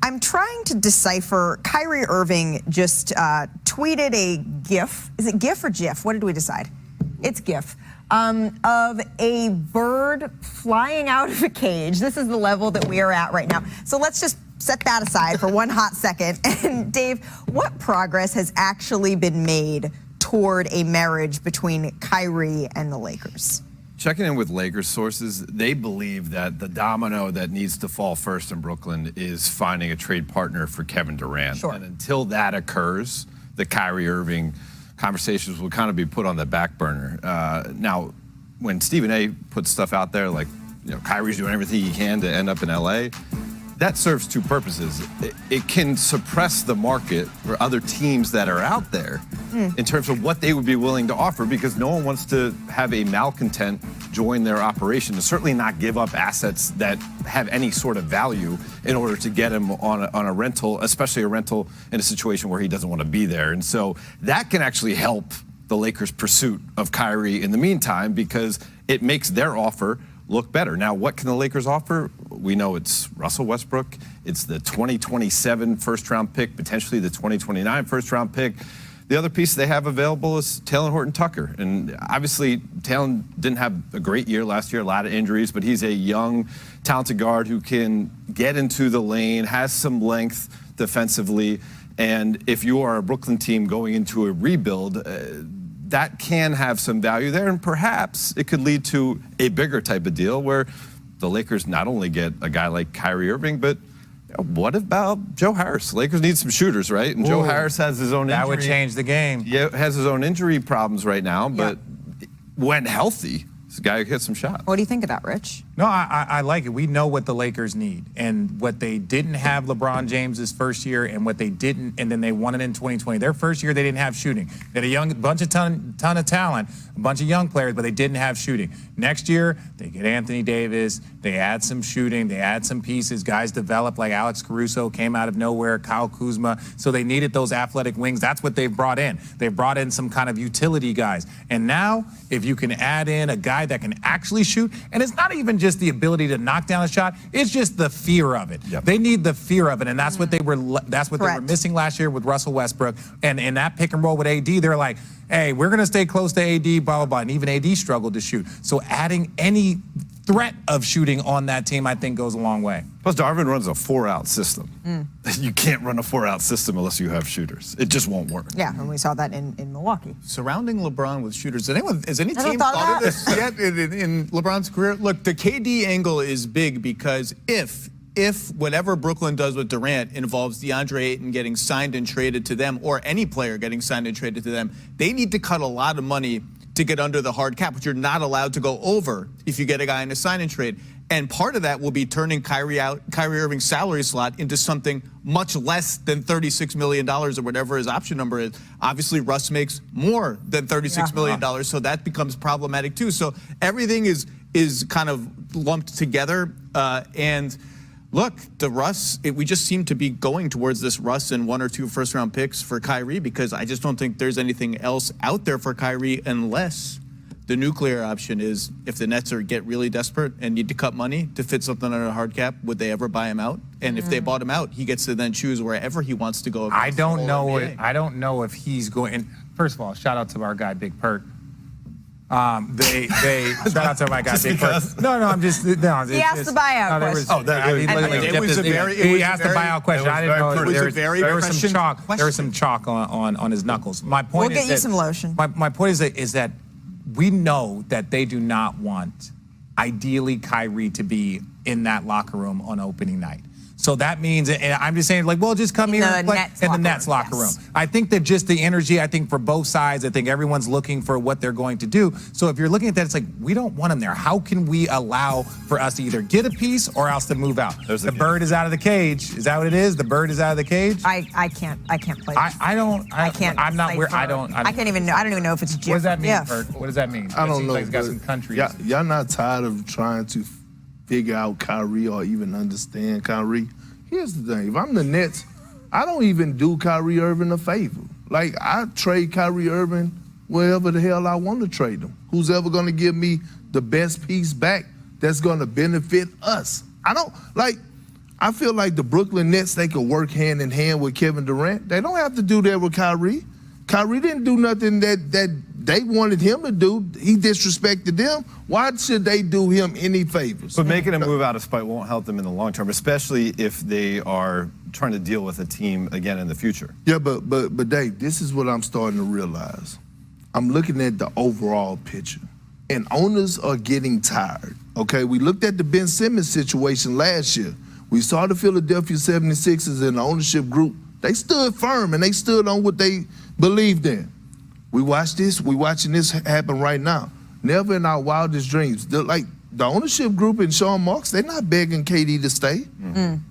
I'm trying to decipher. Kyrie Irving just tweeted a GIF. Is it GIF or GIF? What did we decide? It's GIF. Of a bird flying out of a cage. This is the level that we are at right now. So let's just set that aside for one hot second. And Dave, what progress has actually been made toward a marriage between Kyrie and the Lakers? Checking in with Lakers sources, they believe that the domino that needs to fall first in Brooklyn is finding a trade partner for Kevin Durant. Sure. And until that occurs, the Kyrie Irving conversations will kind of be put on the back burner. Now, when Stephen A. puts stuff out there like, Kyrie's doing everything he can to end up in LA, that serves two purposes. It can suppress the market for other teams that are out there in terms of what they would be willing to offer, because no one wants to have a malcontent join their operation, and certainly not give up assets that have any sort of value in order to get him on a rental, especially a rental in a situation where he doesn't want to be there. And so that can actually help the Lakers' pursuit of Kyrie in the meantime, because it makes their offer look better. Now, what can the Lakers offer? We know it's Russell Westbrook. It's the 2027 first-round pick, potentially the 2029 first-round pick. The other piece they have available is Talen Horton-Tucker. And obviously, Talen didn't have a great year last year, a lot of injuries, but he's a young, talented guard who can get into the lane, has some length defensively. And if you are a Brooklyn team going into a rebuild, that can have some value there, and perhaps it could lead to a bigger type of deal where the Lakers not only get a guy like Kyrie Irving, but what about Joe Harris? Lakers need some shooters, right? And Joe Harris has his own injury. That would change the game. Yeah, has his own injury problems right now, but when healthy, this guy who hits some shots. What do you think of that, Rich? No, I like it. We know what the Lakers need, and what they didn't have LeBron James's first year, and what they didn't, and then they won it in 2020. Their first year, they didn't have shooting. They had a ton of talent, a bunch of young players, but they didn't have shooting. Next year, they get Anthony Davis. They add some shooting. They add some pieces. Guys develop, like Alex Caruso came out of nowhere, Kyle Kuzma. So they needed those athletic wings. That's what they've brought in. They've brought in some kind of utility guys. And now, if you can add in a guy that can actually shoot, and it's not even just the ability to knock down a shot, it's just the fear of it. Yep. They need the fear of it, and that's what they were missing last year with Russell Westbrook. And in that pick and roll with AD, they're like, hey, we're going to stay close to AD, blah, blah, blah. And even AD struggled to shoot. So adding any threat of shooting on that team, I think, goes a long way. Plus, Darvin runs a 4-out system. You can't run a 4-out system unless you have shooters. It just won't work. Yeah, and we saw that in Milwaukee. Surrounding LeBron with shooters. Has any team thought of this yet in LeBron's career? Look, the KD angle is big because if whatever Brooklyn does with Durant involves DeAndre Ayton getting signed and traded to them, or any player getting signed and traded to them, they need to cut a lot of money to get under the hard cap, which you're not allowed to go over if you get a guy in a sign and trade. And part of that will be turning Kyrie Irving's salary slot into something much less than $36 million or whatever his option number is. Obviously, Russ makes more than $36 million, so that becomes problematic too. So everything is kind of lumped together. And look, we just seem to be going towards this Russ and 1 or 2 first-round picks for Kyrie, because I just don't think there's anything else out there for Kyrie, unless the nuclear option is if the Nets get really desperate and need to cut money to fit something under a hard cap, would they ever buy him out? And if they bought him out, he gets to then choose wherever he wants to go. I don't know if he's going. And first of all, shout out to our guy Big Perk. They shout out to my guy Big Perk. No, he asked the buyout question. He asked the buyout question. I didn't know there was some chalk on his knuckles. My point is we'll get you some lotion. My point is that we know that they do not want, ideally, Kyrie to be in that locker room on opening night. So that means, and I'm just saying, like, well, just come here and play in the Nets locker room. I think that just the energy, I think for both sides, I think everyone's looking for what they're going to do. So if you're looking at that, it's like, we don't want him there. How can we allow for us to either get a piece or else to move out? The bird is out of the cage. Is that what it is? The bird is out of the cage? I can't play. I don't even know if it's GIF. What does that mean, Bert? What does that mean? I don't know. Like it's got some countries. Y'all not tired of trying to figure out Kyrie or even understand Kyrie? Here's the thing. If I'm the Nets, I don't even do Kyrie Irving a favor. Like, I trade Kyrie Irving wherever the hell I want to trade him. Who's ever going to give me the best piece back that's going to benefit us? I I feel like the Brooklyn Nets, they could work hand in hand with Kevin Durant. They don't have to do that with Kyrie. Kyrie didn't do nothing that they wanted him to do. He disrespected them. Why should they do him any favors? But making a move out of spite won't help them in the long term, especially if they are trying to deal with a team again in the future. Yeah, but Dave, this is what I'm starting to realize. I'm looking at the overall picture, and owners are getting tired. Okay, we looked at the Ben Simmons situation last year. We saw the Philadelphia 76ers and the ownership group. They stood firm and they stood on what they believed in. We watched this. We watching this happen right now. Never in our wildest dreams. The ownership group and Sean Marks, they're not begging KD to stay.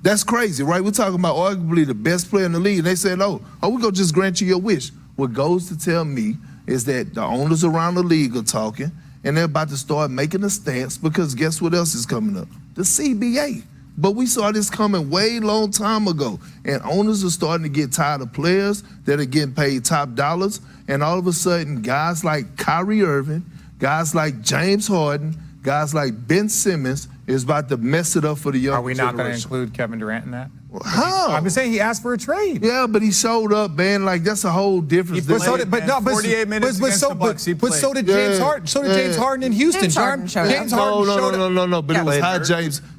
That's crazy, right? We're talking about arguably the best player in the league. And they said, oh, we're going to just grant you your wish. What goes to tell me is that the owners around the league are talking, and they're about to start making a stance, because guess what else is coming up? The CBA. But we saw this coming way long time ago, and owners are starting to get tired of players that are getting paid top dollars, and all of a sudden, guys like Kyrie Irving, guys like James Harden, guys like Ben Simmons is about to mess it up for the young Are we not going to generation. include Kevin Durant in that? How? I've been saying he asked for a trade. Yeah, but he showed up, man. Like, that's a whole difference. But so did, but no, but 48 minutes against the Bucks, he but so played. did James Yeah. Harden. So did James Harden in Houston. James Harden showed up. James Harden showed up. No. But it was Yeah. how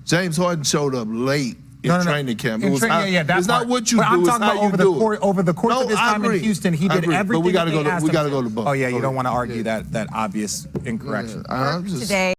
James Harden showed up late in training camp. It was it's not what you but do. I'm It's talking how about you over the do course it. over the course of his I time in agree. Houston. He I did agree. everything. But we that gotta they go to asked we him gotta to. go to Bucks. Oh yeah, you don't want to argue that obvious incorrection. I'm just- Today.